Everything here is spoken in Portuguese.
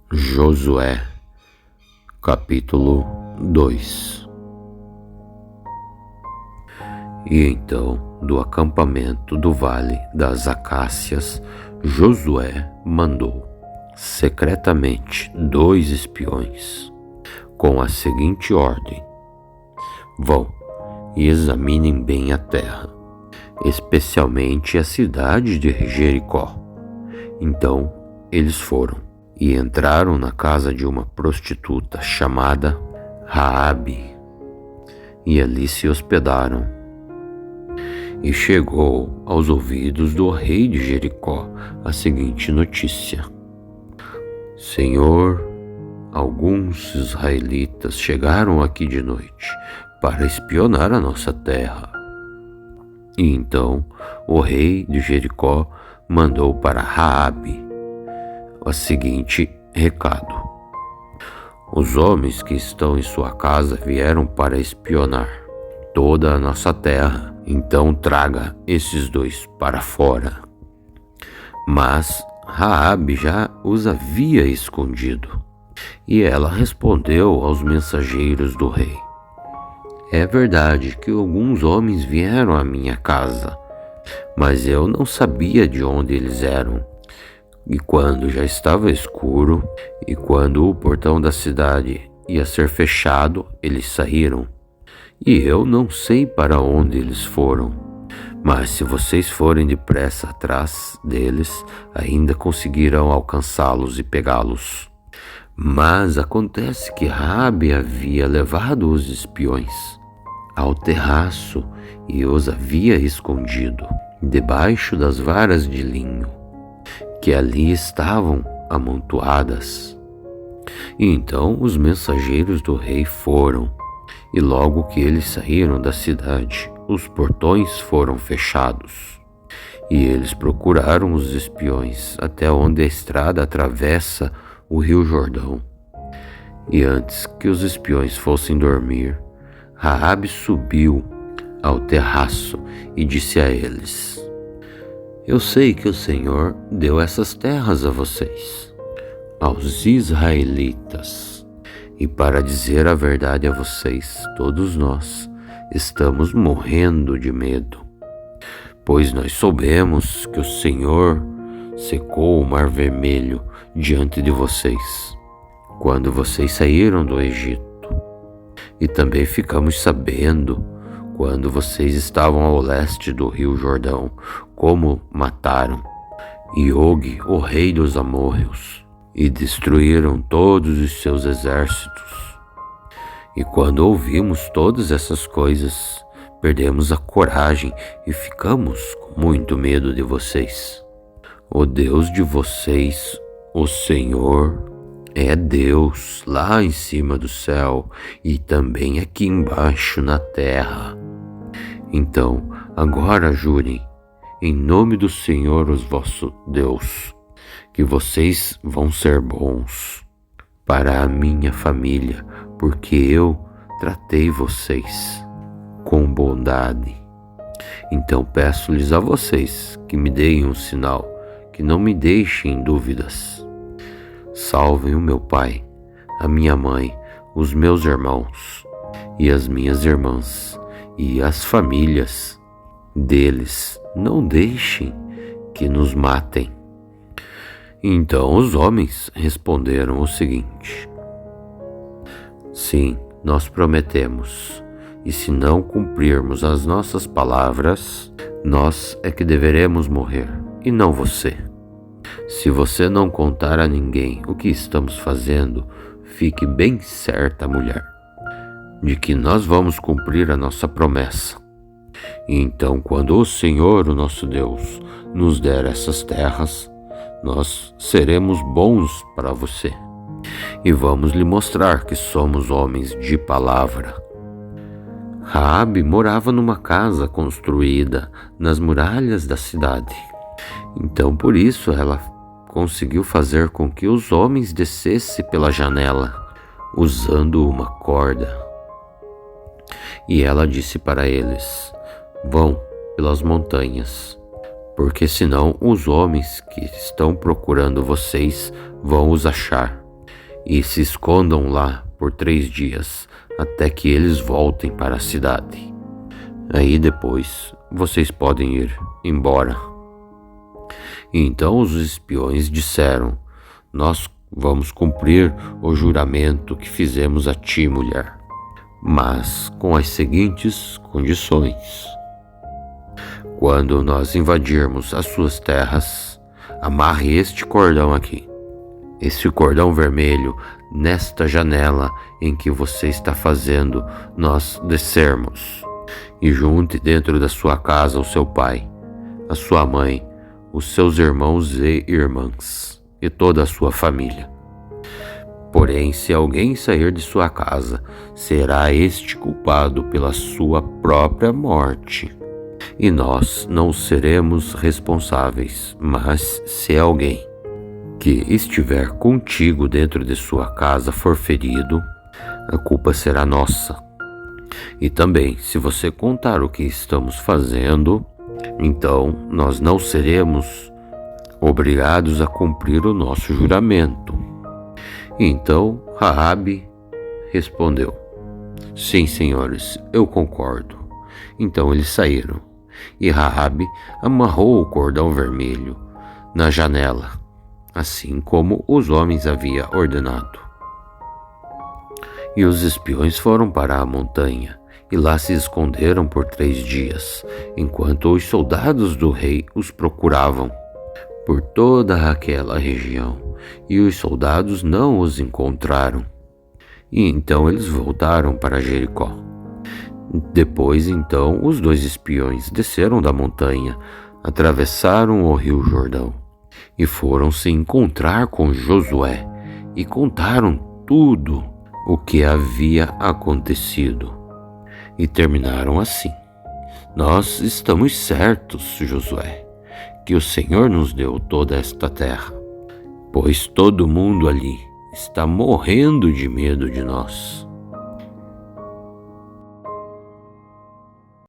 Josué, capítulo 2. E então, do acampamento do Vale das Acácias, Josué mandou secretamente 2 espiões, com a seguinte ordem: vão e examinem bem a terra, especialmente a cidade de Jericó. Então eles foram e entraram na casa de uma prostituta chamada Raabe, e ali se hospedaram. E chegou aos ouvidos do rei de Jericó a seguinte notícia: Senhor, alguns israelitas chegaram aqui de noite para espionar a nossa terra. E então o rei de Jericó mandou para Raabe o seguinte recado: os homens que estão em sua casa vieram para espionar toda a nossa terra, então traga esses 2 para fora. Mas Raabe já os havia escondido, e ela respondeu aos mensageiros do rei: é verdade que alguns homens vieram à minha casa, mas eu não sabia de onde eles eram. E quando já estava escuro, e quando o portão da cidade ia ser fechado, eles saíram. E eu não sei para onde eles foram. Mas se vocês forem depressa atrás deles, ainda conseguirão alcançá-los e pegá-los. Mas acontece que Raabe havia levado os espiões ao terraço e os havia escondido debaixo das varas de linho que ali estavam amontoadas. E então os mensageiros do rei foram, e logo que eles saíram da cidade, os portões foram fechados. E eles procuraram os espiões até onde a estrada atravessa o rio Jordão. E antes que os espiões fossem dormir, Raabe subiu ao terraço e disse a eles: eu sei que o Senhor deu essas terras a vocês, aos israelitas, e para dizer a verdade a vocês, todos nós estamos morrendo de medo, pois nós soubemos que o Senhor secou o Mar Vermelho diante de vocês, quando vocês saíram do Egito, e também ficamos sabendo quando vocês estavam ao leste do rio Jordão, como mataram Og, o rei dos amorreus, e destruíram todos os seus exércitos. E quando ouvimos todas essas coisas, perdemos a coragem e ficamos com muito medo de vocês. O Deus de vocês, o Senhor, é Deus lá em cima do céu e também aqui embaixo na terra. Então, agora jurem, em nome do Senhor, o vosso Deus, que vocês vão ser bons para a minha família, porque eu tratei vocês com bondade. Então peço-lhes a vocês que me deem um sinal, que não me deixem em dúvidas. Salvem o meu pai, a minha mãe, os meus irmãos e as minhas irmãs, e as famílias deles. Não deixem que nos matem. Então os homens responderam o seguinte: sim, nós prometemos, e se não cumprirmos as nossas palavras, nós é que deveremos morrer, e não você. Se você não contar a ninguém o que estamos fazendo, fique bem certa, mulher, de que nós vamos cumprir a nossa promessa. E então, quando o Senhor, o nosso Deus, nos der essas terras, nós seremos bons para você, e vamos lhe mostrar que somos homens de palavra. Raabe morava numa casa construída nas muralhas da cidade. Então, por isso, ela conseguiu fazer com que os homens descessem pela janela, usando uma corda. E ela disse para eles: vão pelas montanhas, porque senão os homens que estão procurando vocês vão os achar. e se escondam lá por 3 dias, até que eles voltem para a cidade. Aí depois vocês podem ir embora. E então os espiões disseram: Nós vamos cumprir o juramento que fizemos a ti, mulher, mas com as seguintes condições. Quando nós invadirmos as suas terras, amarre este cordão aqui, esse cordão vermelho, nesta janela em que você está fazendo nós descermos, e junte dentro da sua casa o seu pai, a sua mãe, os seus irmãos e irmãs, e toda a sua família. Porém, se alguém sair de sua casa, será este culpado pela sua própria morte. E nós não seremos responsáveis, mas se alguém que estiver contigo dentro de sua casa for ferido, a culpa será nossa. E também, se você contar o que estamos fazendo, então nós não seremos obrigados a cumprir o nosso juramento. Então Raabe respondeu: Sim, senhores, eu concordo. Então eles saíram, e Raabe amarrou o cordão vermelho na janela, assim como os homens haviam ordenado. E os espiões foram para a montanha, e lá se esconderam por 3 dias, enquanto os soldados do rei os procuravam por toda aquela região, e os soldados não os encontraram. E então eles voltaram para Jericó. Depois, então, os 2 espiões desceram da montanha, atravessaram o rio Jordão, e foram se encontrar com Josué, e contaram tudo o que havia acontecido. E terminaram assim: Nós estamos certos, Josué, que o Senhor nos deu toda esta terra, pois todo mundo ali está morrendo de medo de nós.